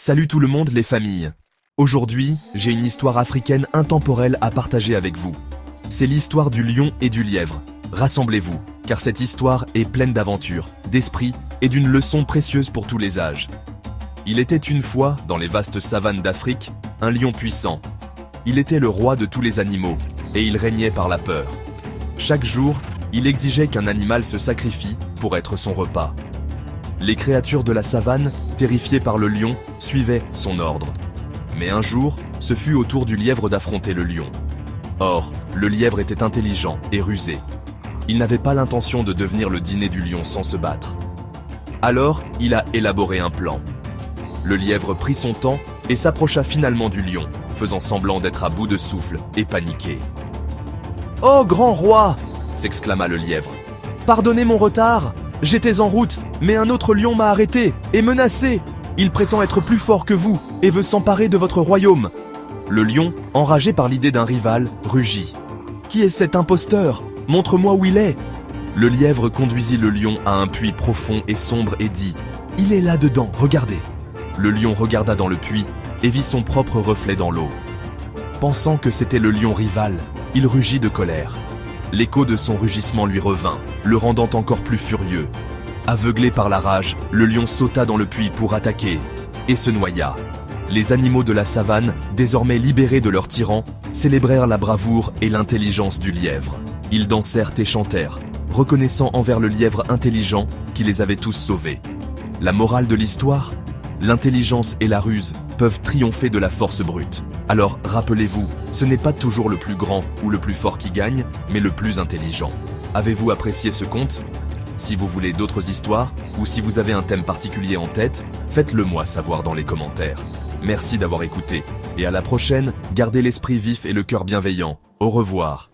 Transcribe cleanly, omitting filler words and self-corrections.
Salut tout le monde les familles. Aujourd'hui, j'ai une histoire africaine intemporelle à partager avec vous. C'est l'histoire du lion et du lièvre. Rassemblez-vous, car cette histoire est pleine d'aventures, d'esprit et d'une leçon précieuse pour tous les âges. Il était une fois, dans les vastes savanes d'Afrique, un lion puissant. Il était le roi de tous les animaux, et il régnait par la peur. Chaque jour, il exigeait qu'un animal se sacrifie pour être son repas. Les créatures de la savane, terrifiées par le lion, suivaient son ordre. Mais un jour, ce fut au tour du lièvre d'affronter le lion. Or, le lièvre était intelligent et rusé. Il n'avait pas l'intention de devenir le dîner du lion sans se battre. Alors, il a élaboré un plan. Le lièvre prit son temps et s'approcha finalement du lion, faisant semblant d'être à bout de souffle et paniqué. « Oh, grand roi !» s'exclama le lièvre. « Pardonnez mon retard. J'étais en route, mais un autre lion m'a arrêté et menacé. Il prétend être plus fort que vous et veut s'emparer de votre royaume. » Le lion, enragé par l'idée d'un rival, rugit. « Qui est cet imposteur? Montre-moi où il est !» Le lièvre conduisit le lion à un puits profond et sombre et dit « Il est là-dedans, regardez !» Le lion regarda dans le puits et vit son propre reflet dans l'eau. Pensant que c'était le lion rival, il rugit de colère. L'écho de son rugissement lui revint, le rendant encore plus furieux. Aveuglé par la rage, le lion sauta dans le puits pour attaquer et se noya. Les animaux de la savane, désormais libérés de leur tyran, célébrèrent la bravoure et l'intelligence du lièvre. Ils dansèrent et chantèrent, reconnaissant envers le lièvre intelligent qui les avait tous sauvés. La morale de l'histoire ? L'intelligence et la ruse peuvent triompher de la force brute. Alors rappelez-vous, ce n'est pas toujours le plus grand ou le plus fort qui gagne, mais le plus intelligent. Avez-vous apprécié ce conte ? Si vous voulez d'autres histoires, ou si vous avez un thème particulier en tête, faites-le moi savoir dans les commentaires. Merci d'avoir écouté, et à la prochaine, gardez l'esprit vif et le cœur bienveillant. Au revoir.